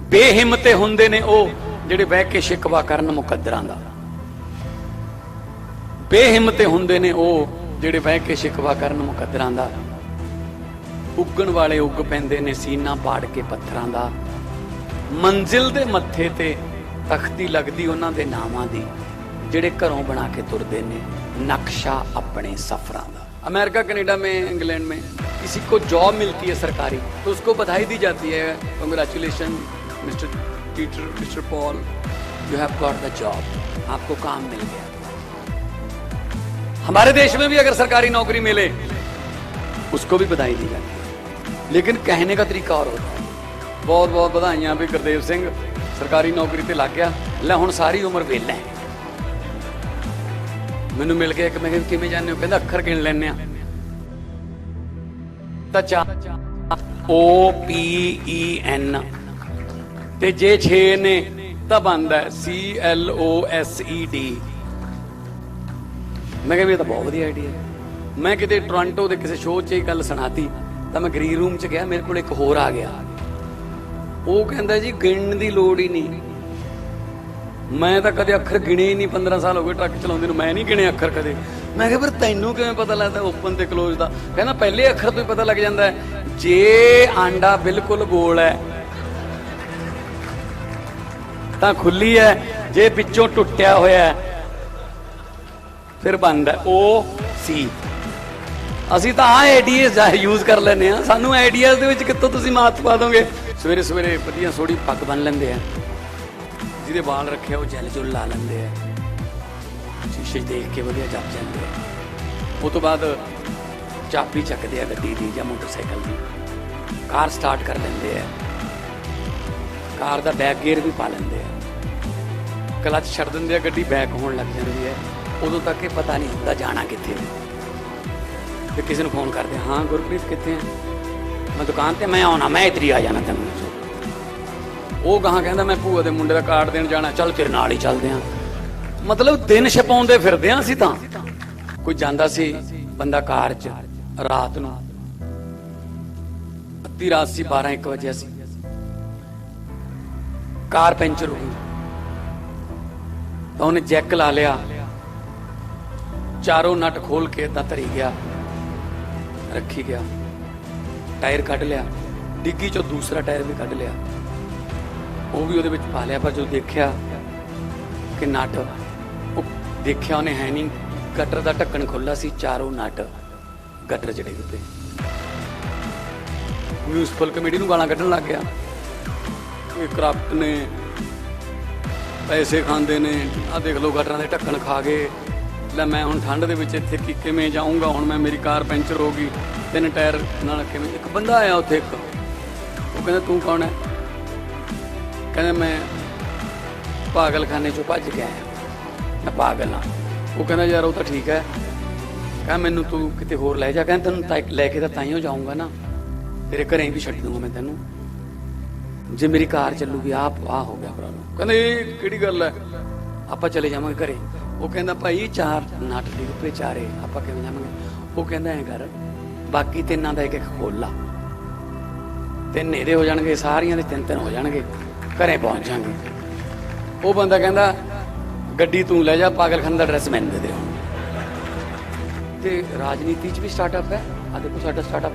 बेहिम्मते हुंदे ने ओ जिहड़े बह के शिकवा करन मुकद्दरां दा। बेहिम्मते हुंदे ने ओ जिहड़े बह के शिकवा करन मुकद्दरां दा। उगण वाले उग पैंदे ने सीना पाड़ के पत्थरां दा। मंजिल दे मत्थे ते तख्ती लगदी उन्हां दे नावां दी, जिहड़े घरों बना के तुरदे ने नक्शा अपने सफरां दा। अमेरिका कनाडा में इंग्लैंड में किसी को जॉब मिलती है सरकारी तो उसको बधाई दी जाती है, congratulation mister Peter, mister Paul, you have got the job, आपको काम मिल गया। हमारे देश में भी अगर सरकारी नौकरी मिले उसको भी बधाई दी जाती है, लेकिन कहने का तरीका और होता है। बहुत बहुत बधाइयां भी गुरदेव सिंह सरकारी नौकरी ते लग गया, लै हुण सारी उम्र वेला है। मैनू मिल गया कि मैं किवें जाने हो, कहंदा अखर गिण लैने चा OPEN ते जे 6 ने तां बनदा CLOSED। मैं कहा ये तो बहुत वधिया आइडिया। मैं किते टोरंटो के किसी शो च गल सुनाती तो मैं ग्रीन रूम च गया, मेरे को एक होर आ गया, वो कहता जी गिणन की लोड़ ही नहीं। मैं तो कदे अखर गिणे ही नहीं, 15 साल हो गए ट्रक चलाउंदे नूं, मैं नहीं गिणे अखर कदे। मैं कहा फिर तैनूं किवें पता लगदा ओपन ते क्लोज का? कहना पहले अखर तो ही पता लग जाता है, जे आंडा बिल्कुल गोल है तां खुली है, जे पिछों टुटिया होया फिर बनदा OC। ਅਸੀਂ ਤਾਂ ਆਈਡੀਆਜ਼ यूज कर ਲੈਂਦੇ ਆ, ਸਾਨੂੰ ਆਈਡੀਆਜ਼ ਦੇ ਵਿੱਚ ਕਿੱਥੋਂ ਤੁਸੀਂ ਮਾਤ ਪਾ ਦੋਗੇ। ਸਵੇਰੇ ਸਵੇਰੇ ਵਧੀਆ ਸੋਹਣੀ ਪੱਗ ਬੰਨ ਲੈਂਦੇ ਆ, ਜਿਹਦੇ ਵਾਲ ਰੱਖਿਆ ਉਹ ਜੈਲ ਜੁਲ ਲਾ ਲੈਂਦੇ ਆ, ਸ਼ੀਸ਼ੇ ਦੇਖ ਕੇ ਵਧੀਆ ਜੱਪ ਜਾਂਦੇ ਆ। ਉਹ ਤੋਂ ਬਾਅਦ ਚਾਬੀ ਚੱਕਦੇ ਆ ਗੱਡੀ ਦੀ ਜਾਂ ਮੋਟਰਸਾਈਕਲ ਦੀ, ਕਾਰ ਸਟਾਰਟ ਕਰ ਲੈਂਦੇ ਆ, ਕਾਰ ਦਾ ਬੈਕ ਗੇਅਰ ਵੀ ਪਾ ਲੈਂਦੇ ਆ, ਕਲਚ ਛੱਡ ਦਿੰਦੇ ਆ, ਗੱਡੀ ਬੈਕ ਹੋਣ ਲੱਗ ਜਾਂਦੀ ਹੈ। ਉਦੋਂ ਤੱਕ ਇਹ ਪਤਾ ਨਹੀਂ ਹੁੰਦਾ ਜਾਣਾ ਕਿੱਥੇ ਹੈ। फिर किसी ने फोन करते, हाँ गुरप्रीत कितने हैं? मैं दुकान ते मैं आना, मैं इधर ही आ जाना तेन। वो कहाँ कहता मैं भूआ के मुंडे का कार्ड देन जाना, चल तेरे नाल ही चलते हैं। मतलब दिन छपाउंदे फिरदे हां असीं तां। कोई जांदा सी बंदा कार च रात नूं, अद्धी रात सी 12-1 वजे सी, कार पैंचर हो गई तो उन्हें जैक ला लिया, चारों नट खोल के इदां धरी गया, रखी गया, टायर कढ़ लिया, डिग्गी चो दूसरा टायर भी कढ़ लिया, वो भी उहदे विच पा लिया। पर जो देखा कि नट, देखा उन्हें है नहीं, गटर का ढक्कन खुला सी, चारों नट गटर चढ़े उत्ते। म्यूनसिपल कमेटी नूं गालां कढ़न लग गया, ये करप्ट ने, पैसे खांदे ने, आ देख लो गटरां दे ढक्कन खा गए। लै मैं हुण ठंड दे विच इत्थे किवें जाऊँगा, हुण मैं मेरी कार पैंचर हो गई, 3 टायर नाल किवें। एक बंदा आया उत्थे, एक वो कहंदा तू कौन है? कहंदा मैं पागलखाने चों भज के आया, मैं पागल हाँ। वो कहंदा यार वो तो ठीक है, कह मैनू तू किते होर लै जा, कहंदा तैनूं लैके तो ताइयों जाऊँगा ना, तेरे घरें भी छड्ड दूँगा मैं तैनूं, जे मेरी कार चलूगी। आप आ हो गया प्रॉब्लम। कहंदा ये किहड़ी गल है, आपां चले जावांगे घरे। वो कहंदा भाई 4 नट डिग पे चारे, आपां किवें जावांगे? वो कहंदा ऐ कर, बाकी 3 दा एक खोल ला, 3 ਇਹਦੇ हो जाणगे, सारियां दे 3 हो जाणगे, घरे पहुंच जाएंगे। वो बंदा कहंदा गड्डी तू ले जा, पागलखाने दा एड्रैस मैनूं दे दे। ते राजनीति च भी स्टार्टअप है, आ देखो साडा स्टार्टअप,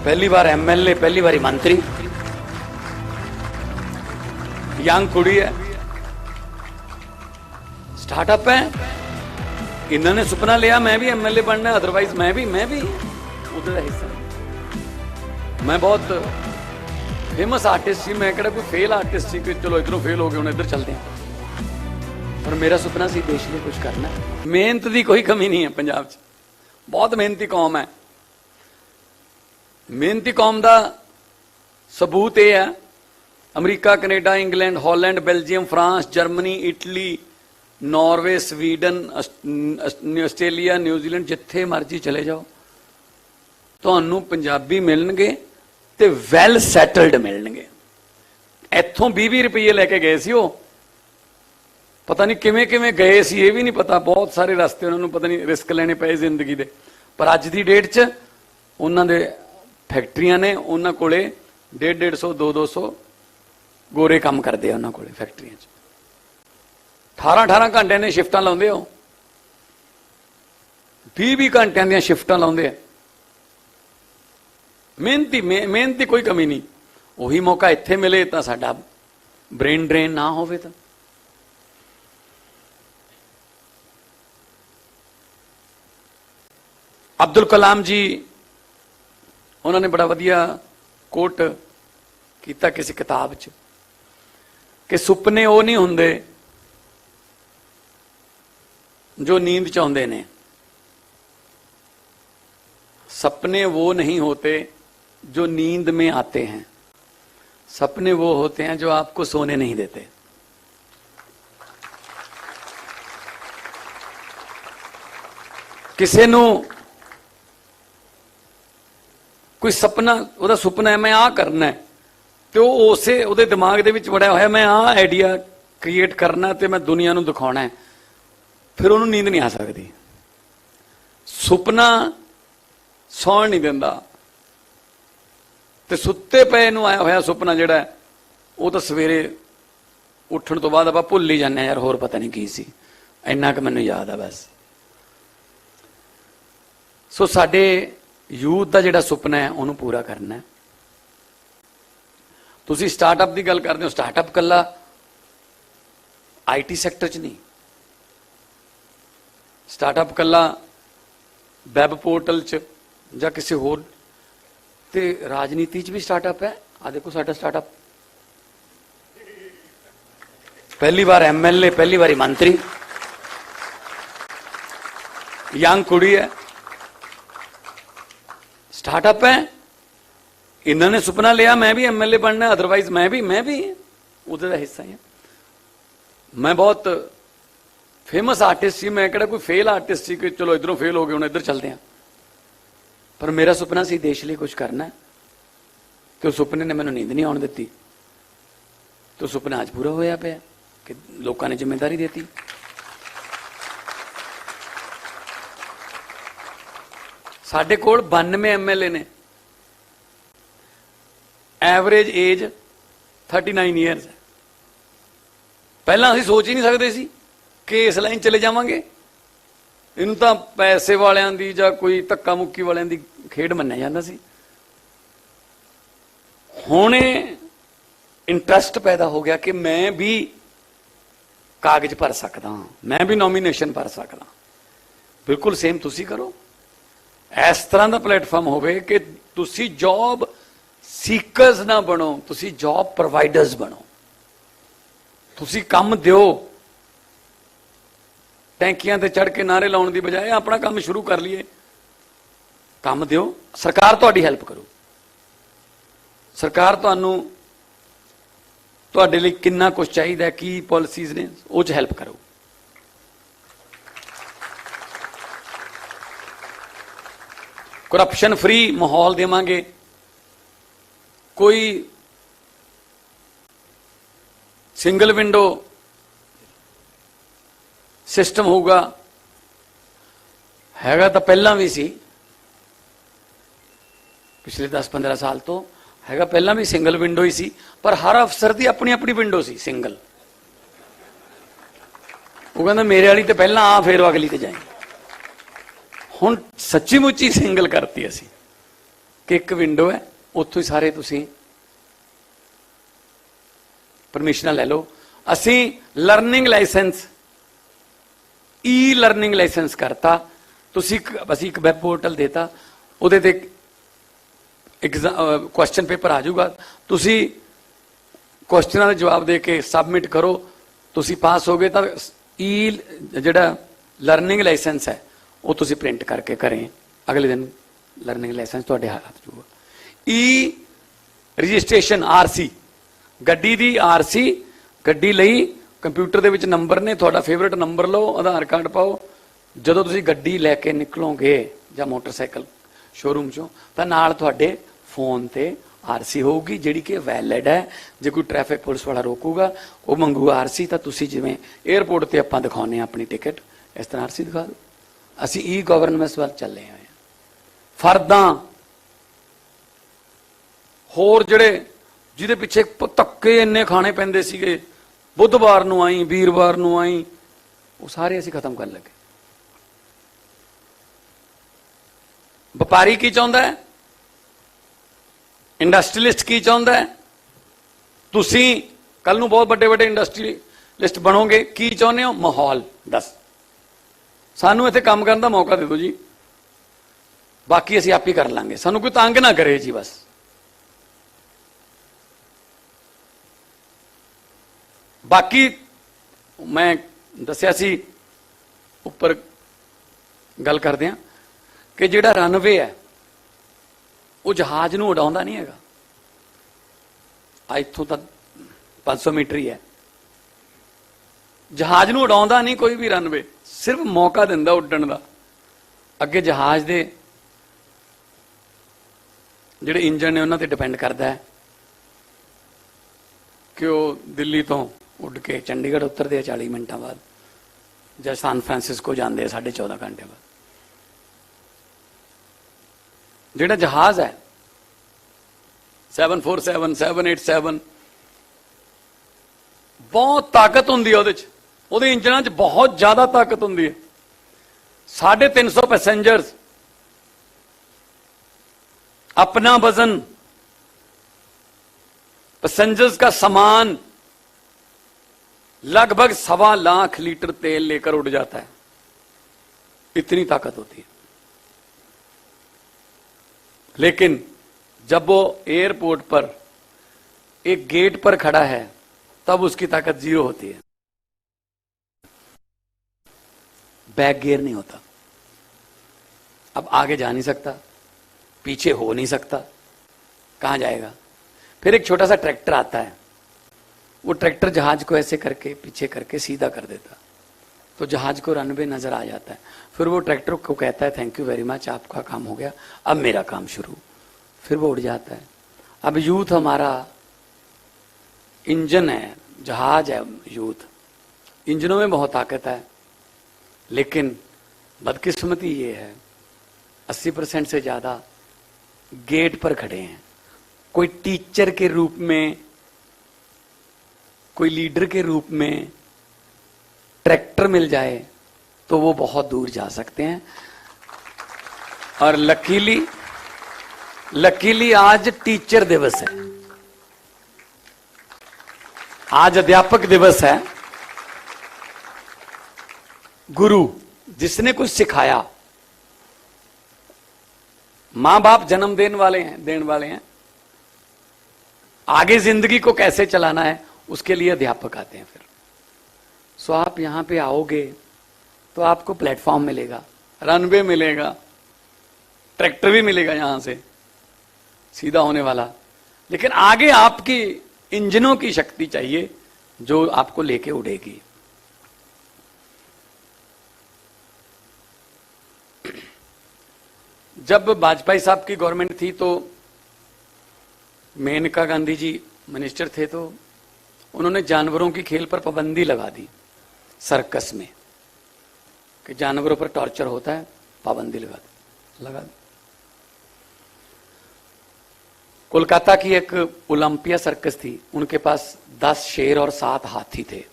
पहली बार MLA, पहली बारी मंत्री, यंग कुड़ी है, स्टार्टअप है। इन्होंने सुपना लिया मैं भी MLA बनना, अदरवाइज मैं भी उधर हिस्सा। मैं बहुत फेमस आर्टिस्ट सी, मैं कहड़ा कोई फेल आर्टिस्ट सी कि चलो इधरों फेल हो गए, इधर चलते हैं। पर मेरा सुपना सी देश लिए कुछ करना। मेहनत की कोई कमी नहीं है पंजाब च, बहुत मेहनती कौम है। मेहनती कौम का सबूत यह है, America, Canada, England, Holland, Belgium, France, Germany, Italy, Norway, Sweden, Australia, New Zealand, जिथे मर्जी चले जाओ तुहानूं पंजाबी मिलणगे ते वैल सैटल्ड मिलणगे। इत्थों 20-20 रुपये लैके गए सी, वो पता नहीं किवें किवें गए सी, ये भी नहीं पता। बहुत सारे रस्ते उन्होंने पता नहीं रिस्क लेने पे जिंदगी दे। पर अज की डेट च उन्होंने फैक्ट्रियां ने, उन्होंने कोले 150 200 गोरे काम करते हैं उन्होंने को फैक्ट्रिया 18 घंटे ने शिफ्टां लाउंदे हो 20 घंटिया दी शिफ्टां लाउंदे मेहनती कोई कमी नहीं उही मौका इत्थे मिले तो साडा ब्रेन ड्रेन ना होवे तो अब्दुल कलाम जी उन्होंने बड़ा वधिया कोट किया किसी किताब च कि सुपने वो नहीं हुंदे जो नींद चाहते ने, सपने वो नहीं होते जो नींद में आते हैं, सपने वो होते हैं जो आपको सोने नहीं देते। किसी नू कोई सपना ਉਹਦਾ सुपना है मैं आ करना है तो उसे ਉਹਦੇ दिमाग ਦੇ ਵਿੱਚ ਵੜਿਆ ਹੋਇਆ मैं आ आइडिया क्रिएट करना ਤੇ मैं दुनिया ਨੂੰ ਦਿਖਾਉਣਾ है, फिर ਉਹਨੂੰ नींद नहीं आ सकती। सुपना सौण नहीं ਦਿੰਦਾ ਤੇ ਸੁੱਤੇ ਪਏ ਨੂੰ ਆਇਆ ਹੋਇਆ ਸੁਪਨਾ ਜਿਹੜਾ ਉਹ ਤਾਂ ਸਵੇਰੇ ਉੱਠਣ ਤੋਂ ਬਾਅਦ ਆਪਾਂ ਭੁੱਲ ਹੀ ਜਾਂਦੇ ਆ, ਯਾਰ ਹੋਰ ਪਤਾ ਨਹੀਂ ਕੀ ਸੀ, ਇੰਨਾ ਕਿ ਮੈਨੂੰ ਯਾਦ ਆ ਬਸ। ਸੋ ਸਾਡੇ ਯੂਥ ਦਾ ਜਿਹੜਾ ਸੁਪਨਾ ਹੈ ਉਹਨੂੰ ਪੂਰਾ ਕਰਨਾ ਹੈ। ਤੁਸੀਂ ਸਟਾਰਟਅਪ ਦੀ ਗੱਲ ਕਰਦੇ ਹੋ, ਸਟਾਰਟਅਪ ਕੱਲਾ ਆਈਟੀ ਸੈਕਟਰ 'ਚ ਨਹੀਂ, ਸਟਾਰਟਅਪ ਕੱਲਾ ਵੈਬ ਪੋਰਟਲ 'ਚ ਜਾਂ ਕਿਸੇ ਹੋਰ, ਤੇ ਰਾਜਨੀਤੀ 'ਚ ਵੀ ਸਟਾਰਟਅਪ ਹੈ। ਆ ਦੇਖੋ ਸਾਡਾ ਸਟਾਰਟਅਪ ਪਹਿਲੀ ਵਾਰ ਐਮਐਲਏ, ਪਹਿਲੀ ਵਾਰੀ ਮੰਤਰੀ, ਯੰਗ ਕੁੜੀ ਹੈ, स्टार्टअप है। इन्होंने सुपना लिया मैं भी एमएलए बनना, अदरवाइज मैं भी उधर हिस्सा ही। मैं बहुत फेमस आर्टिस्ट सी, मैं कहड़ा कोई फेल आर्टिस्ट सी कि चलो इधरों फेल हो गए हुण इधर चलते हैं, पर मेरा सुपना सी देश लिए कुछ करना है, तो सुपने ने मैंने नींद नहीं आने दी, तो सुपना आज पूरा होया पे कि लोगों ने जिम्मेदारी देती। साढ़े कोल 92 एमएलए ने, एवरेज एज 39 ईयरस है। पहला असीं सोच ही नहीं सकते सी कि इस लाइन चले जावांगे, इनू तां पैसे वालियां दी जां कोई धक्का मुक्की वालियां दी खेड मन्निया जांदा सी। हुण इंटरस्ट पैदा हो गया कि मैं भी कागज भर सकदा, मैं भी नॉमीनेशन भर सकदा। बिल्कुल सेम तुसीं करो, इस तरह का प्लेटफॉर्म होवे कि तुसी जॉब सीकर्स ना बनो, तुसी जॉब प्रोवाइडर्स बनो। तुसी काम दियो, टैंकियां ते चढ़ के नारे लाउण दी बजाय अपना काम शुरू कर लिए। काम दियो, सरकार तुहाडी हेल्प करो, सरकार तुहानू तुहाडे लई किन्ना कुछ चाहिदा, की पॉलिसीज ने उह च हेल्प करो। करप्शन फ्री माहौल देवांगे, कोई सिंगल विंडो सिस्टम होगा, हैगा तो पहला भी सी, पिछले 10-15 साल तो हैगा, पहला भी सिंगल विंडो ही सी, पर हर अफसर की अपनी अपनी विंडो सी सिंगल। वो कहता मेरे वाली तो पहला आ, फिर अगली तो जाए। हुण सच्ची मुच्ची सिंगल करती असी कि एक विंडो है, उत्थों ही सारे तुसी परमिशन ले लो। असी लर्निंग लाइसेंस, ई लर्निंग लाइसेंस करता, तुसी असी एक वैब पोर्टल देता, उहदे ते एग्जाम क्वेश्चन पेपर आ जाऊगा, तुसी क्वेश्चनां दे जवाब दे के सबमिट करो, तुसी पास हो गए तो ई जिहड़ा लर्निंग लाइसेंस है वो तुसी प्रिंट करके करें, अगले दिन लर्निंग लाइसेंस तुहाडे हाथ च होगा। ई रजिस्ट्रेशन आरसी, गड्डी दी आरसी, गड्डी लई कंप्यूटर दे विच नंबर ने, तुहाडा फेवरेट नंबर लो, आधार कार्ड पाओ, जदों तुसी गड्डी लैके निकलोगे जां मोटरसाइकिल शोरूम चों तां नाल तुहाडे फोन ते आरसी होगी जिहड़ी कि वैलिड है। जे कोई ट्रैफिक पुलिस वाला रोकूगा वो मंगूगा आरसी, तां तुसी जिवें एयरपोर्ट ते आपां दिखाउने अपनी टिकट, इस तरह आरसी दिखा दो। असी ई गवर्नेंस वाल चले हुए हैं। फर्दां होर जिहड़े जिहदे पिछे धक्के इन्ने खाने पैंदे सीगे, बुधवार नूं आई, वीरवार नूं आई, वो सारे असीं खत्म कर लगे। व्यापारी की चाहुंदा है, इंडस्ट्रीलिस्ट की चाहुंदा है, तुसीं कल नूं बहुत बड़े बड़े इंडस्ट्रीलिस्ट बनोगे, की चाहुंदे हो? माहौल। दस सानू इत्थे काम करन दा मौका दे दो जी, बाकी असीं आप ही कर लांगे, सानू कोई तंग ना करे जी। बस बाकी मैं दस्सिया सी उपर गल करदे हां कि जिहड़ा रनवे है वो जहाज नूं उडाउंदा नहीं हैगा। इत्थों तक 500 मीटर ही है, जहाज नूं उडाउंदा नहीं कोई भी रनवे, सिर्फ मौका दिंदा उड्डण दा। अगे जहाज दे जिहड़े इंजन ने उन्हां ते डिपेंड करदा है कि वो दिल्ली तो उड़ के चंडीगढ़ उतरते हैं 40 मिनटां बाद, ਜਾਂ सैन फ्रांसिस्को जाते 14.5 घंटे बाद। जिहड़ा जहाज है 747 787 बहुत ताकत होंदी है ਉਹਦੇ 'ਚ, ਉਹਦੇ इंजनां 'ਚ बहुत ज़्यादा ताकत होंदी है। 350 पैसेंजर्स, अपना वजन, पैसेंजर्स का सामान, लगभग 1.25 लाख लीटर तेल लेकर उड़ जाता है। इतनी ताकत होती है। लेकिन जब वो एयरपोर्ट पर एक गेट पर खड़ा है तब उसकी ताकत 0 होती है। बैक गियर नहीं होता, अब आगे जा नहीं सकता, पीछे हो नहीं सकता, कहां जाएगा? फिर एक छोटा सा ट्रैक्टर आता है, वो ट्रैक्टर जहाज को ऐसे करके पीछे करके सीधा कर देता, तो जहाज को रनवे नजर आ जाता है। फिर वो ट्रैक्टर को कहता है थैंक यू वेरी मच, आपका काम हो गया, अब मेरा काम शुरू। फिर वो उड़ जाता है। अब यूथ हमारा इंजन है, जहाज है यूथ, इंजनों में बहुत ताकत है, लेकिन बदकिस्मती ये है 80% से ज्यादा गेट पर खड़े हैं। कोई टीचर के रूप में, कोई लीडर के रूप में ट्रैक्टर मिल जाए तो वो बहुत दूर जा सकते हैं। और लकीली आज टीचर दिवस है, आज अध्यापक दिवस है। गुरु जिसने कुछ सिखाया, मां बाप जन्म देने वाले हैं, आगे जिंदगी को कैसे चलाना है उसके लिए अध्यापक आते हैं। फिर सो आप यहां पे आओगे तो आपको प्लेटफॉर्म मिलेगा, रनवे मिलेगा, ट्रैक्टर भी मिलेगा यहां से सीधा होने वाला, लेकिन आगे आपकी इंजनों की शक्ति चाहिए जो आपको लेके उड़ेगी। जब वाजपेयी साहब की गवर्नमेंट थी तो मेनका गांधी जी मिनिस्टर थे, तो उन्होंने जानवरों की खेल पर पाबंदी लगा दी सर्कस में, कि जानवरों पर टॉर्चर होता है, पाबंदी लगा दी। कोलकाता की एक ओलंपिया सर्कस थी, उनके पास 10 शेर और 7 हाथी थे।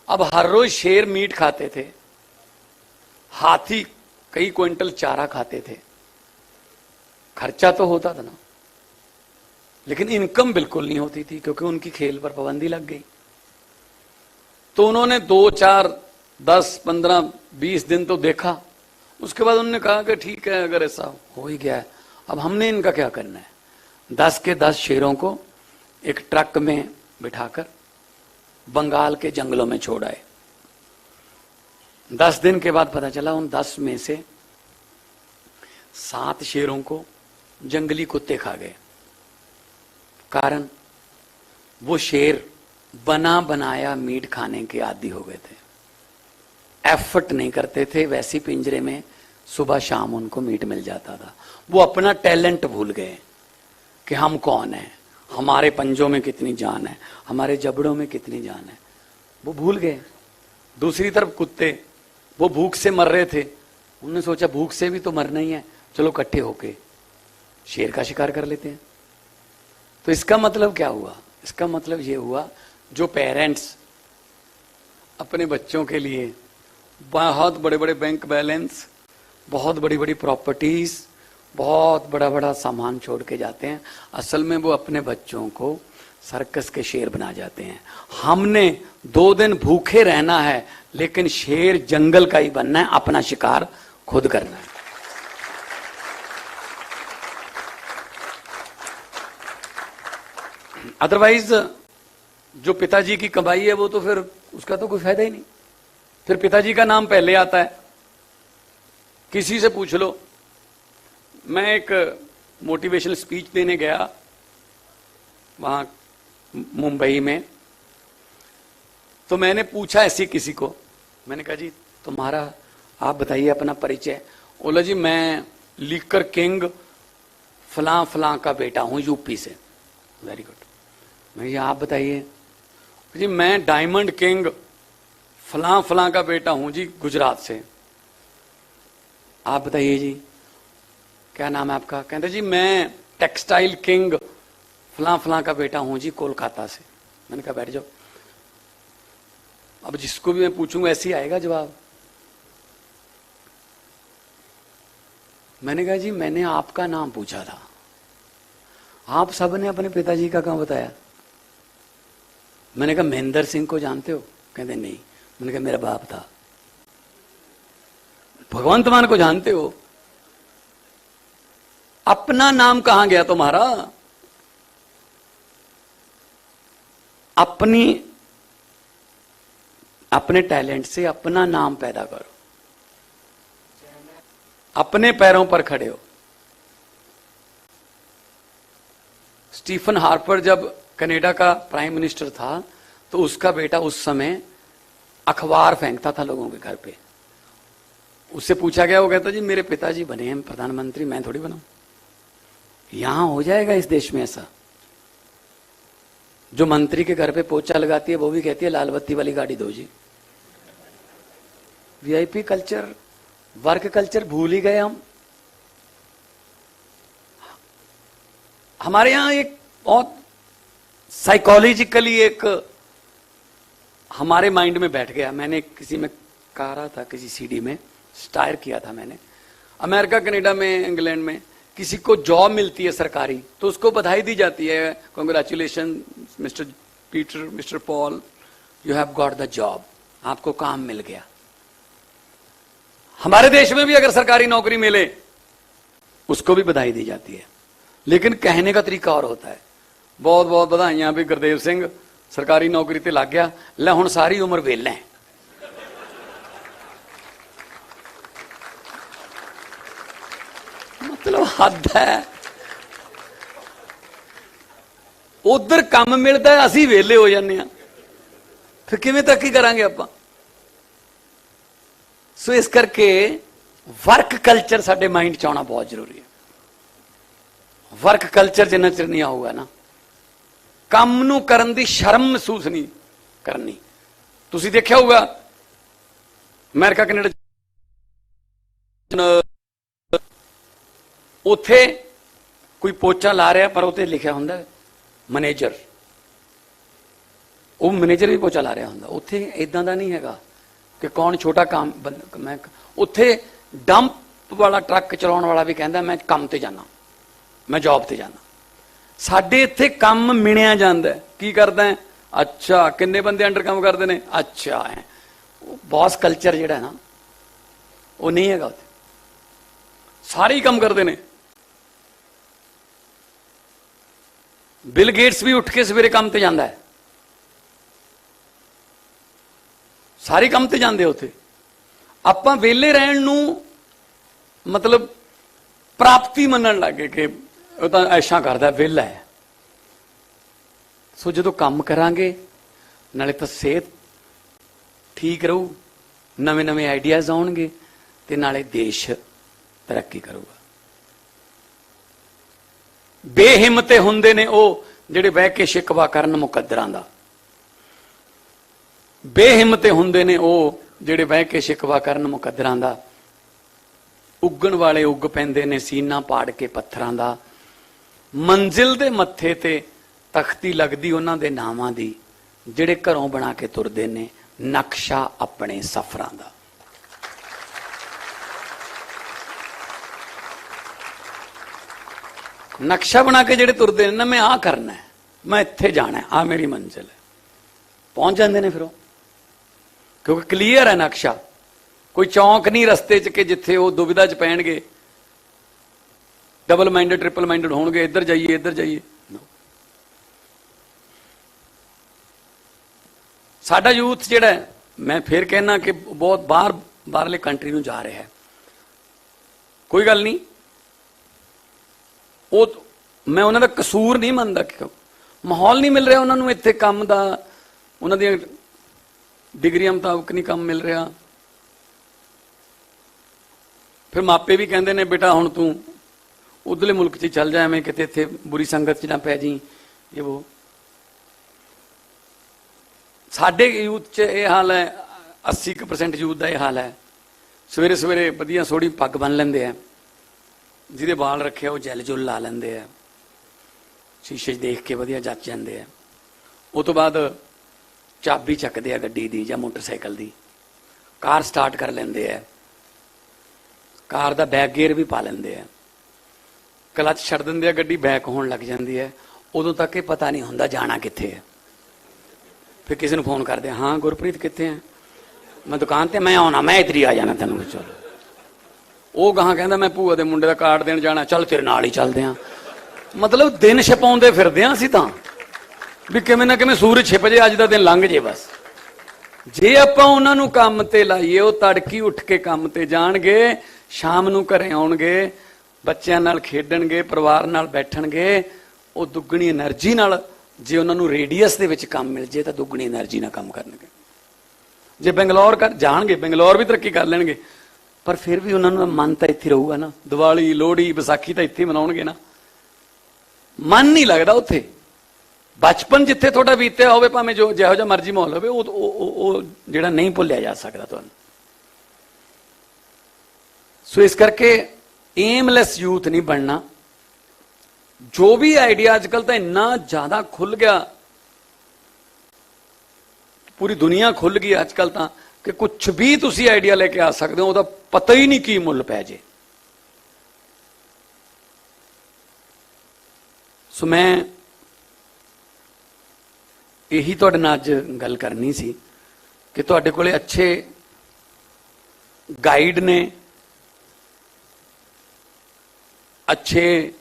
अब हर रोज शेर मीट खाते थे, हाथी कई क्विंटल चारा खाते थे। खर्चा तो होता था ना, लेकिन इनकम बिल्कुल नहीं होती थी क्योंकि उनकी खेल पर पाबंदी लग गई। तो उन्होंने 2, 4, 10, 15, 20 दिन तो देखा, उसके बाद उन्होंने कहा कि ठीक है अगर ऐसा हो ही गया है, अब हमने इनका क्या करना है। 10 के 10 शेरों को एक ट्रक में बिठाकर बंगाल के जंगलों में छोड़ आए। 10 दिन के बाद पता चला उन 10 में से 7 शेरों को जंगली कुत्ते खा गए। कारण वो शेर बना बनाया मीट खाने के आदी हो गए थे, एफर्ट नहीं करते थे, वैसी पिंजरे में सुबह शाम उनको मीट मिल जाता था। वो अपना टैलेंट भूल गए कि हम कौन हैं, हमारे पंजों में कितनी जान है, हमारे जबड़ों में कितनी जान है, वो भूल गए। दूसरी तरफ कुत्ते, वो भूख से मर रहे थे, उन्होंने सोचा भूख से भी तो मरना ही है, चलो इकट्ठे होके शेर का शिकार कर लेते हैं। तो इसका मतलब क्या हुआ? इसका मतलब ये हुआ, जो पेरेंट्स अपने बच्चों के लिए बहुत बड़े बड़े बैंक बैलेंस, बहुत बड़ी बड़ी प्रॉपर्टीज, बहुत बड़ा बड़ा सामान छोड़ के जाते हैं, असल में वो अपने बच्चों को सर्कस के शेर बना जाते हैं। हमने 2 दिन भूखे रहना है, लेकिन शेर जंगल का ही बनना है, अपना शिकार खुद करना है। अदरवाइज जो पिताजी की कमाई है वो तो फिर उसका तो कोई फायदा ही नहीं। फिर पिताजी का नाम पहले आता है। किसी से पूछ लो, मैं एक मोटिवेशनल स्पीच देने गया वहां मुंबई में, तो मैंने पूछा ऐसी किसी को, मैंने कहा जी तुम्हारा, आप बताइए अपना परिचय। बोला जी मैं लीकर किंग फलां फलां का बेटा हूं यूपी से। Very good. मैं आप बताइए। जी मैं डायमंड किंग फलां फलां का बेटा हूं जी गुजरात से। आप बताइए जी क्या नाम है आपका? कहते जी मैं टेक्सटाइल किंग फलां फलां का बेटा हूं जी कोलकाता से। मैंने कहा बैठ जाओ। अब जिसको भी मैं पूछूंगा ऐसे ही आएगा जवाब। मैंने कहा जी मैंने आपका नाम पूछा था, आप सबने अपने पिताजी का कहां बताया? मैंने कहा महेंद्र सिंह को जानते हो? कहते नहीं। मैंने कहा मेरा बाप था। भगवंत मान को जानते हो? अपना नाम कहां गया तुम्हारा? अपने टैलेंट से अपना नाम पैदा करो, अपने पैरों पर खड़े हो। स्टीफन हार्पर जब कनाडा का प्राइम मिनिस्टर था, तो उसका बेटा उस समय अखबार फेंकता था लोगों के घर पे। उससे पूछा गया, वो कहता जी मेरे पिताजी बने हैं प्रधानमंत्री, मैं थोड़ी बनाऊं। यहां हो जाएगा इस देश में ऐसा? जो मंत्री के घर पे पोछा लगाती है वो भी कहती है लाल बत्ती वाली गाड़ी दो जी। वीआईपी कल्चर, वर्क कल्चर भूल ही गए हम। हमारे यहां एक बहुत साइकोलॉजिकली एक हमारे माइंड में बैठ गया। मैंने किसी में कहा रहा था, किसी सीडी में स्टायर किया था मैंने, अमेरिका कनाडा में इंग्लैंड में किसी को जॉब मिलती है सरकारी, तो उसको बधाई दी जाती है, congratulation mister Peter, mister Paul, you have got the job, आपको काम मिल गया। हमारे देश में भी अगर सरकारी नौकरी मिले उसको भी बधाई दी जाती है, लेकिन कहने का तरीका और होता है। बहुत बहुत बधाइयां भी गुरदेव सिंह सरकारी नौकरी ते लग गया, ले हुण सारी उम्र वेला है। मतलब हद है। उधर काम मिलता है, असी वेले हो जाने, फिर किवें तरक्की करांगे आपां? सो इस करके वर्क कल्चर साडे माइंड च आउणा बहुत जरूरी है। वर्क कल्चर जिन्ना चिर नहीं आऊगा ना, काम नूं करन दी शर्म महसूस नहीं करनी। तुसी देखिया होगा अमेरिका कनाडा उथे कोई पोचा ला रहा पर उत्ते लिखिया हुंदा मैनेजर, वो मैनेजर भी पोचा ला रहा हुंदा। उत्थे इदां दा नहीं हैगा कि कौन छोटा काम मैं उत्थे डंप वाला ट्रक चलाउण वाला भी कहंदा मैं काम ते जाना, मैं जॉब ते जाना। साडे इत्थे काम मिणिया जांदा है। की करदा है? अच्छा किन्ने बंदे अंडर काम करदे ने? अच्छा है। बॉस कल्चर जिहड़ा है ना वो नहीं हैगा उत्थे, सारे ही काम करदे ने। बिल गेट्स भी उठ के सवेरे काम ते जांदा है, सारे काम ते जांदे उत्थे। आपां वेले रहण नूं मतलब प्राप्ति मनण लगे कि वो तो ऐशा करदा वेला है। सो जो काम करांगे नाले तो सेहत ठीक रहू, नवे नवे आइडियाज आउणगे ते नाले देश तरक्की करूगा। बेहिम्मते हुंदे ने वो जिहड़े बह के शिकवा करन मुकद्दरां दा, बेहिम्मते हुंदे ने वो जिहड़े बह के शिकवा करन मुकद्दरां दा। उगण वाले उग पैंदे ने सीना पाड़ के पत्थरां दा, मंजिल दे मत्थे ते ਤਖਤੀ ਲੱਗਦੀ ਉਹਨਾਂ ਦੇ ਨਾਵਾਂ ਦੀ ਜਿਹੜੇ ਘਰੋਂ ਬਣਾ ਕੇ ਤੁਰਦੇ ਨੇ ਨਕਸ਼ਾ ਆਪਣੇ ਸਫ਼ਰਾਂ ਦਾ। ਨਕਸ਼ਾ ਬਣਾ ਕੇ ਜਿਹੜੇ ਤੁਰਦੇ ਨੇ ਨਾ, ਮੈਂ ਆਹ ਕਰਨਾ ਹੈ, ਮੈਂ ਇੱਥੇ ਜਾਣਾ ਹੈ, ਆਹ ਮੇਰੀ ਮੰਜ਼ਿਲ ਹੈ, ਪਹੁੰਚ ਜਾਂਦੇ ਨੇ ਫਿਰ ਉਹ, ਕਿਉਂਕਿ ਕਲੀਅਰ ਹੈ ਨਕਸ਼ਾ। ਕੋਈ ਚੌਂਕ ਨਹੀਂ ਰਸਤੇ 'ਚ ਕਿ ਜਿੱਥੇ ਉਹ ਦੁਵਿਧਾ 'ਚ ਪੈਣਗੇ, ਡਬਲ ਮਾਈਂਡਡ ਟ੍ਰਿਪਲ ਮਾਈਂਡਡ ਹੋਣਗੇ, ਇੱਧਰ ਜਾਈਏ ਇੱਧਰ ਜਾਈਏ। ਸਾਡਾ ਯੂਥ ਜਿਹੜਾ, ਮੈਂ ਫਿਰ ਕਹਿਣਾ ਕਿ ਬਹੁਤ ਬਾਹਰਲੇ ਕੰਟਰੀ ਨੂੰ ਜਾ ਰਿਹਾ ਹੈ। ਕੋਈ ਗੱਲ ਨਹੀਂ, ਉਹ ਮੈਂ ਉਹਨਾਂ ਦਾ ਕਸੂਰ ਨਹੀਂ ਮੰਨਦਾ ਕਿ ਮਾਹੌਲ ਨਹੀਂ ਮਿਲ ਰਿਹਾ ਉਹਨਾਂ ਨੂੰ ਇੱਥੇ ਕੰਮ ਦਾ, ਉਹਨਾਂ ਦੀਆਂ ਡਿਗਰੀਆਂ ਮੁਤਾਬਕ ਨਹੀਂ ਕੰਮ ਮਿਲ ਰਿਹਾ। ਫਿਰ ਮਾਪੇ ਵੀ ਕਹਿੰਦੇ ਨੇ ਬੇਟਾ ਹੁਣ ਤੂੰ ਉਧਰਲੇ ਮੁਲਕ 'ਚ ਚੱਲ ਜਾ, ਐਵੇਂ ਕਿਤੇ ਇੱਥੇ ਬੁਰੀ ਸੰਗਤ 'ਚ ਨਾ ਪੈ ਜੀ। ਇਹ ਉਹ ਸਾਡੇ ਯੂਥ 'ਚ ਇਹ ਹਾਲ ਹੈ, 80% ਯੂਥ ਦਾ ਇਹ ਹਾਲ ਹੈ। ਸਵੇਰੇ ਸਵੇਰੇ ਵਧੀਆ ਸੋਹਣੀ ਪੱਗ ਬੰਨ ਲੈਂਦੇ ਆ, ਜਿਹਦੇ ਵਾਲ ਰੱਖਿਆ ਉਹ ਜੈਲ ਜੁਲ ਲਾ ਲੈਂਦੇ ਆ, ਸ਼ੀਸ਼ੇ 'ਚ ਦੇਖ ਕੇ ਵਧੀਆ ਜੱਚ ਜਾਂਦੇ ਆ। ਉਹ ਤੋਂ ਬਾਅਦ ਚਾਬੀ ਚੱਕਦੇ ਆ ਗੱਡੀ ਦੀ ਜਾਂ ਮੋਟਰਸਾਈਕਲ ਦੀ, ਕਾਰ ਸਟਾਰਟ ਕਰ ਲੈਂਦੇ ਆ, ਕਾਰ ਦਾ ਬੈਕ ਗੇਅਰ ਵੀ ਪਾ ਲੈਂਦੇ ਆ, ਕਲਚ ਛੱਡ ਦਿੰਦੇ ਆ, ਗੱਡੀ ਬੈਕ ਹੋਣ ਲੱਗ ਜਾਂਦੀ ਹੈ। ਉਦੋਂ ਤੱਕ ਇਹ ਪਤਾ ਨਹੀਂ ਹੁੰਦਾ ਜਾਣਾ ਕਿੱਥੇ ਹੈ। ਫਿਰ ਕਿਸੇ ਨੂੰ ਫੋਨ ਕਰਦੇ, ਹਾਂ ਗੁਰਪ੍ਰੀਤ ਕਿੱਥੇ ਹੈ? ਮੈਂ ਦੁਕਾਨ ਤੇ, ਮੈਂ ਆਉਣਾ, ਮੈਂ ਇੱਧਰ ਹੀ ਆ ਜਾਣਾ ਤੈਨੂੰ। ਚਲੋ, ਉਹ ਗਾਹਾਂ ਕਹਿੰਦਾ ਮੈਂ ਭੂਆ ਦੇ ਮੁੰਡੇ ਦਾ ਕਾਰਡ ਦੇਣ ਜਾਣਾ, ਚੱਲ ਤੇਰੇ ਨਾਲ ਹੀ ਚੱਲਦੇ ਹਾਂ। ਮਤਲਬ ਦਿਨ ਛਪਾਉਂਦੇ ਫਿਰਦੇ ਹਾਂ ਅਸੀਂ ਤਾਂ, ਵੀ ਕਿਵੇਂ ਨਾ ਕਿਵੇਂ ਸੂਰਜ ਛਿਪ ਜੇ, ਅੱਜ ਦਾ ਦਿਨ ਲੰਘ ਜੇ ਬਸ। ਜੇ ਆਪਾਂ ਉਹਨਾਂ ਨੂੰ ਕੰਮ ਤੇ ਲਾਈਏ, ਉਹ ਤੜਕੀ ਉੱਠ ਕੇ ਕੰਮ ਤੇ ਜਾਣਗੇ, ਸ਼ਾਮ ਨੂੰ ਘਰੇ ਆਉਣਗੇ, ਬੱਚਿਆਂ ਨਾਲ ਖੇਡਣਗੇ, ਪਰਿਵਾਰ ਨਾਲ ਬੈਠਣਗੇ, ਉਹ ਦੁੱਗਣੀ એનર્ਜੀ ਨਾਲ, ਜੇ ਉਹਨਾਂ ਨੂੰ ਰੇਡੀਅਸ ਦੇ ਵਿੱਚ ਕੰਮ ਮਿਲ ਜੇ ਤਾਂ ਦੁੱਗਣੀ એનર્ਜੀ ਨਾਲ ਕੰਮ ਕਰਨਗੇ। ਜੇ ਬੰਗਲੌਰ ਜਾਣਗੇ, ਬੰਗਲੌਰ ਵੀ ਤਰੱਕੀ ਕਰ ਲੈਣਗੇ, ਪਰ ਫਿਰ ਵੀ ਉਹਨਾਂ ਦਾ ਮਨ ਤਾਂ ਇੱਥੇ ਰਹੂਗਾ ਨਾ। ਦੀਵਾਲੀ, ਲੋਹੜੀ, ਵਿਸਾਖੀ ਤਾਂ ਇੱਥੇ ਮਨਾਉਣਗੇ ਨਾ, ਮਨ ਨਹੀਂ ਲੱਗਦਾ ਉੱਥੇ। ਬਚਪਨ ਜਿੱਥੇ ਤੁਹਾਡਾ ਬੀਤਿਆ ਹੋਵੇ, ਭਾਵੇਂ ਜਿਹੋ ਜਿਹਾ ਮਰਜ਼ੀ ਮਾਹੌਲ ਹੋਵੇ, ਉਹ ਜਿਹੜਾ ਨਹੀਂ ਭੁੱਲਿਆ ਜਾ ਸਕਦਾ ਤੁਹਾਨੂੰ। ਸੋ ਇਸ ਕਰਕੇ ਏਮਲੈਸ ਯੂਥ ਨਹੀਂ ਬਣਨਾ। ਜੋ ਵੀ ਆਈਡੀਆ ਅੱਜ ਕੱਲ ਤਾਂ ਇੰਨਾ ਜ਼ਿਆਦਾ ਖੁੱਲ ਗਿਆ, ਪੂਰੀ ਦੁਨੀਆ ਖੁੱਲ ਗਈ ਅੱਜ ਕੱਲ ਤਾਂ, ਕਿ ਕੁਛ ਵੀ ਤੁਸੀਂ ਆਈਡੀਆ ਲੈ ਕੇ ਆ ਸਕਦੇ ਹੋ, ਉਹਦਾ ਪਤਾ ਹੀ ਨਹੀਂ ਕੀ ਮੁੱਲ ਪੈ ਜੇ। ਸੋ ਮੈਂ ਇਹੀ ਤੁਹਾਡੇ ਨਾਲ ਅੱਜ ਗੱਲ ਕਰਨੀ ਸੀ ਕਿ ਤੁਹਾਡੇ ਕੋਲੇ ਅੱਛੇ ਗਾਈਡ ਨੇ, ਅੱਛੇ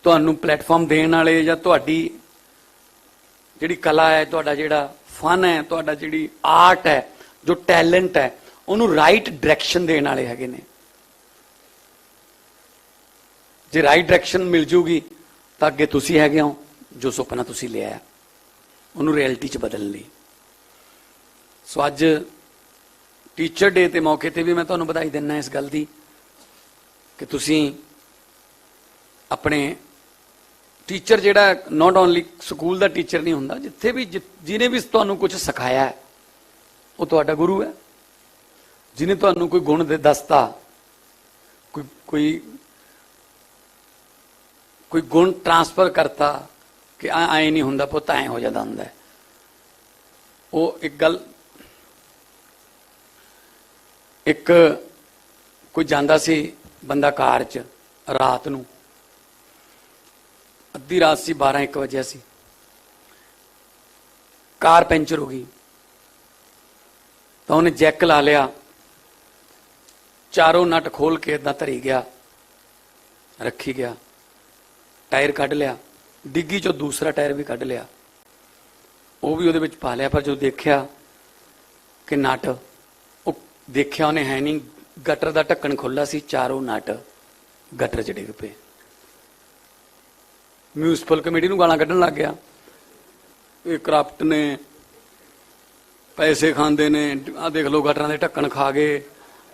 ਤੁਹਾਨੂੰ ਪਲੇਟਫਾਰਮ ਦੇਣ ਵਾਲੇ, ਜਾਂ ਤੁਹਾਡੀ ਜਿਹੜੀ ਕਲਾ ਹੈ, ਤੁਹਾਡਾ ਜਿਹੜਾ ਫਨ ਹੈ, ਤੁਹਾਡਾ ਜਿਹੜੀ ਆਰਟ ਹੈ, ਜੋ ਟੈਲੈਂਟ ਹੈ, ਉਹਨੂੰ ਰਾਈਟ ਡਾਇਰੈਕਸ਼ਨ ਦੇਣ ਵਾਲੇ ਹੈਗੇ ਨੇ। ਜੇ ਰਾਈਟ ਡਾਇਰੈਕਸ਼ਨ ਮਿਲ ਜੂਗੀ ਤਾਂ ਅੱਗੇ ਤੁਸੀਂ ਹੈਗੇ ਹੋ, ਜੋ ਸੁਪਨਾ ਤੁਸੀਂ ਲਿਆ ਉਹਨੂੰ ਰਿਐਲਿਟੀ 'ਚ ਬਦਲਣ ਲਈ। ਸੋ ਅੱਜ ਟੀਚਰ ਡੇ ਦੇ ਮੌਕੇ ਤੇ ਵੀ ਮੈਂ ਤੁਹਾਨੂੰ ਵਧਾਈ ਦਿੰਦਾ ਇਸ ਗੱਲ ਦੀ ਕਿ ਤੁਸੀਂ ਆਪਣੇ ਟੀਚਰ, ਜਿਹੜਾ not only school the teacher ਨਹੀਂ ਹੁੰਦਾ, ਜਿੱਥੇ ਵੀ ਜਿਹਨੇ ਵੀ ਤੁਹਾਨੂੰ ਕੁਝ ਸਿਖਾਇਆ ਹੈ ਉਹ ਤੁਹਾਡਾ ਗੁਰੂ ਹੈ। ਜਿਹਨੇ ਤੁਹਾਨੂੰ ਕੋਈ ਗੁਣ ਦੱਸਤਾ, ਕੋਈ ਗੁਣ ਟ੍ਰਾਂਸਫਰ ਕਰਤਾ ਕਿ ਐ ਨਹੀਂ ਹੁੰਦਾ ਪੁੱਤ, ਐ ਹੋ ਜਾਂਦਾ ਹੁੰਦਾ। ਉਹ ਇੱਕ ਕੋਈ ਜਾਂਦਾ ਸੀ ਬੰਦਾ ਕਾਰ 'ਚ ਰਾਤ ਨੂੰ, ਅੱਧੀ ਰਾਤ ਸੀ, 12-1 ਵਜੇ ਸੀ, ਕਾਰ ਪੈਂਚਰ ਹੋ ਗਈ ਤਾਂ ਉਹਨੇ ਜੈਕ ਲਾ ਲਿਆ, ਚਾਰੋਂ ਨਟ ਖੋਲ ਕੇ ਏਦਾਂ ਧਰੀ ਗਿਆ, ਰੱਖੀ ਗਿਆ, ਟਾਇਰ ਕੱਢ ਲਿਆ, ਡਿੱਗੀ ਚੋਂ ਦੂਸਰਾ ਟਾਇਰ ਵੀ ਕੱਢ ਲਿਆ, ਉਹ ਵੀ ਉਹਦੇ ਵਿੱਚ ਪਾ ਲਿਆ। ਪਰ ਜਦੋਂ ਦੇਖਿਆ ਕਿ ਨਟ, ਉਹ ਦੇਖਿਆ ਉਹਨੇ ਹੈ ਨਹੀਂ, ਗਟਰ ਦਾ ਢੱਕਣ ਖੁੱਲਾ ਸੀ, ਚਾਰੋਂ ਨਟ ਗਟਰ 'ਚ ਡਿੱਗ ਪਏ। ਮਿਊਨਿਸਪਲ ਕਮੇਟੀ ਨੂੰ ਗਾਲਾਂ ਕੱਢਣ ਲੱਗ ਗਿਆ, ਇਹ ਕਰਪਟ ਨੇ, ਪੈਸੇ ਖਾਂਦੇ ਨੇ, ਆਹ ਦੇਖ ਲਓ ਗਟਰਾਂ ਦੇ ਢੱਕਣ ਖਾ ਗਏ,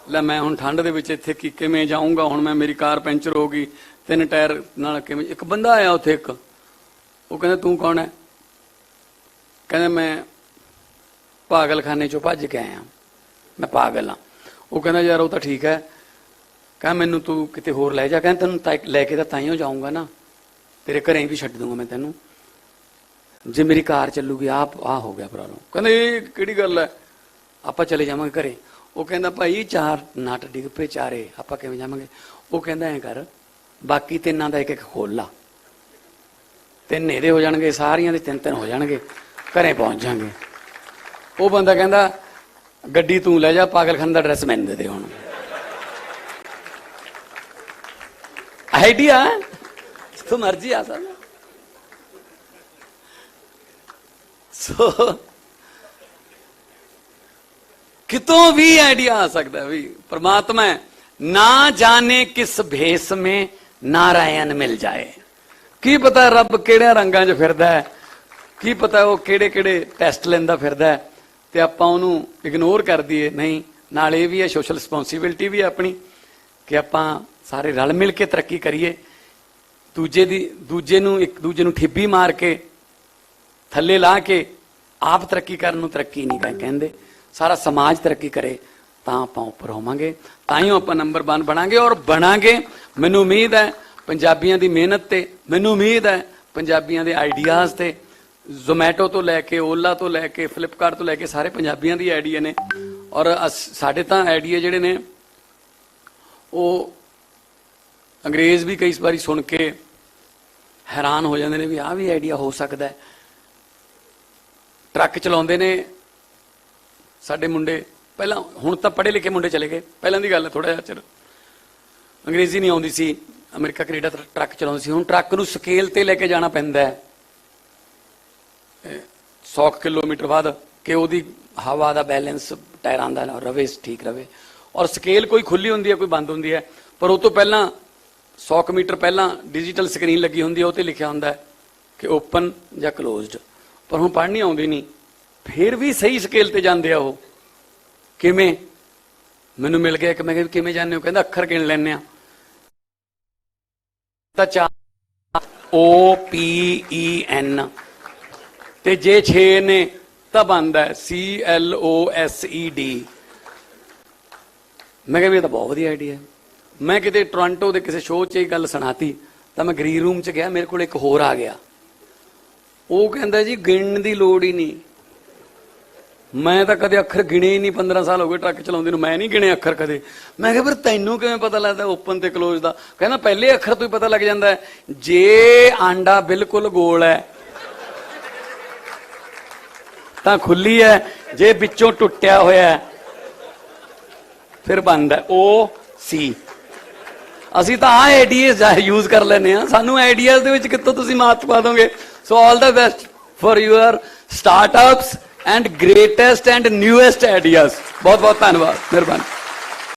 ਲੈ ਮੈਂ ਹੁਣ ਠੰਡ ਦੇ ਵਿੱਚ ਇੱਥੇ ਕਿਵੇਂ ਜਾਊਂਗਾ, ਹੁਣ ਮੈਂ, ਮੇਰੀ ਕਾਰ ਪੈਂਚਰ ਹੋ ਗਈ, 3 ਟਾਇਰ ਨਾਲ ਕਿਵੇਂ। ਇੱਕ ਬੰਦਾ ਆਇਆ ਉੱਥੇ, ਇੱਕ, ਉਹ ਕਹਿੰਦਾ ਤੂੰ ਕੌਣ ਹੈ? ਕਹਿੰਦਾ ਮੈਂ ਪਾਗਲਖਾਨੇ ਚੋਂ ਭੱਜ ਕੇ ਆਇਆ, ਮੈਂ ਪਾਗਲ ਹਾਂ। ਉਹ ਕਹਿੰਦਾ ਯਾਰ ਉਹ ਤਾਂ ਠੀਕ ਹੈ, ਕਹਿੰਦਾ ਮੈਨੂੰ ਤੂੰ ਕਿਤੇ ਹੋਰ ਲੈ ਜਾ, ਕਹਿੰਦਾ ਤੈਨੂੰ ਲੈ ਕੇ ਤਾਂ ਤਾਈਓ ਜਾਊਂਗਾ ਨਾ, ਤੇਰੇ ਘਰੇ ਵੀ ਛੱਡ ਦੂੰਗਾ ਮੈਂ ਤੈਨੂੰ, ਜੇ ਮੇਰੀ ਕਾਰ ਚੱਲੂਗੀ ਆ ਹੋ ਗਿਆ ਪ੍ਰੋਬਲਮ। ਕਹਿੰਦੇ ਇਹ ਕਿਹੜੀ ਗੱਲ ਹੈ, ਆਪਾਂ ਚਲੇ ਜਾਵਾਂਗੇ ਘਰੇ। ਉਹ ਕਹਿੰਦਾ ਭਾਈ 4 ਨਟ ਡਿੱਗ ਪਏ ਚਾਰੇ, ਆਪਾਂ ਕਿਵੇਂ ਜਾਵਾਂਗੇ? ਉਹ ਕਹਿੰਦਾ ਐਂ ਕਰ, ਬਾਕੀ ਤਿੰਨਾਂ ਦਾ ਇੱਕ ਇੱਕ ਖੋਲ ਲਾ, 3 ਇਹਦੇ ਹੋ ਜਾਣਗੇ, ਸਾਰੀਆਂ ਦੇ 3 ਹੋ ਜਾਣਗੇ, ਘਰੇ ਪਹੁੰਚ ਜਾਣਗੇ। ਉਹ ਬੰਦਾ ਕਹਿੰਦਾ ਗੱਡੀ ਤੂੰ ਲੈ ਜਾ, ਪਾਗਲਖਾਨੇ ਦਾ ਐਡਰੈਸ ਮੈਨੂੰ ਦੇ ਦੇ। ਹੁਣ ਆਈਡੀਆ ਤੂੰ ਮਰਜ਼ੀ ਆ ਸਕਦਾ। ਸੋ ਕਿਤੋਂ ਵੀ ਆਈਡੀਆ ਆ ਸਕਦਾ ਵੀ परमात्मा ना जाने किस भेष में नारायण मिल जाए। की पता रब किहड़े रंगां 'च फिरदा है, की पता वो किहड़े किहड़े टैसट लैंदा फिरदा है ते आपां उहनूं इग्नोर कर दईए। नहीं, नाल इह भी है सोशल रिस्पोंसिबिलिटी भी है अपनी कि आपां सारे रल मिल के तरक्की करिए। दूजे नूं एक दूजे नूं ठिब्बी मार के थल्ले ला के आप तरक्की करन नूं तरक्की नहीं कहंदे। सारा समाज तरक्की करे तां आपां उपर होवांगे, ताइयों आपां नंबर 1 बनांगे और बनांगे। मैनूं उम्मीद है पंजाबियां दी मेहनत ते, मैनूं उम्मीद है पंजाबियां दे आइडियाज़ ते। जोमैटो तो लैके, ओला तो लैके, फ्लिपकार्ट तो लैके सारे पंजाबियां दी आइडिया ने। और साडे तां आइडिया जिहड़े ने वो अंग्रेज़ भी कई बारी सुन के हैरान हो जाते हैं भी आ भी आइडिया हो सकता है। ट्रक चलाउंदे ने साडे मुंडे, पहला हुण तां पढ़े लिखे मुंडे चले गए, पहलां दी गल है, थोड़ा जिहा चिर अंग्रेजी नहीं आउंदी सी, अमेरिका कनेडा ट्रक चलाउंदे सी। हुण ट्रक नूं स्केल ते लैके जाना पैंदा है 100 किलोमीटर बाद कि उहदी हवा दा बैलेंस टायरां दा रवे, ठीक रवे। और स्केल कोई खुली हुंदी है, कोई बंद हुंदी है, पर उस तों पहलां 100 मीटर पहलां डिजिटल स्क्रीन लगी हुंदी है, उत्ते लिखिया हुंदा है कि ओपन जां क्लोज्ड। पर हुण पढ़नी आउंदी नहीं, फिर भी सही स्केल ते जांदे आ। वो किवें? मैनूं मिल गया कि मैं किवें जाने हो, कहंदा अखर गिण लैने आ तां 4 OPEN ते जे 6 ने तां बनदा है CLOSED। मैं कहा भी तो बहुत वधिया आइडिया है। मैं किते टोरंटो के किसी शो च गल सुनाती तो मैं ग्रीन रूम च गया, मेरे को एक होर आ गया। वो कहता जी गिणन की लोड़ ही नहीं, मैं तो कदे अखर गिणे ही नहीं, 15 साल हो गए ट्रक चलाउंदे नूं, मैं नहीं गिणे अखर कदे। मैं कहा फिर तैनूं किवें पता लगदा ओपन ते क्लोज दा? कहना पहले अखर तो ही पता लग जाता है, जे आंडा बिल्कुल गोल है तां खुली है, जे विचों टुट्टिया होया है फिर बंद है OC। ਅਸੀਂ ਤਾਂ ਆ ਆਈਡੀਆਜ਼ यूज कर ਲੈਂਦੇ ਆ, ਸਾਨੂੰ ਆਈਡੀਆਜ਼ ਦੇ ਵਿੱਚ ਕਿੱਥੋਂ ਤੁਸੀਂ ਮਾਤ ਪਾ ਦੋਗੇ। So all the best for your startups and greatest and newest ideas। बहुत बहुत धन्यवाद, मेहरबानी।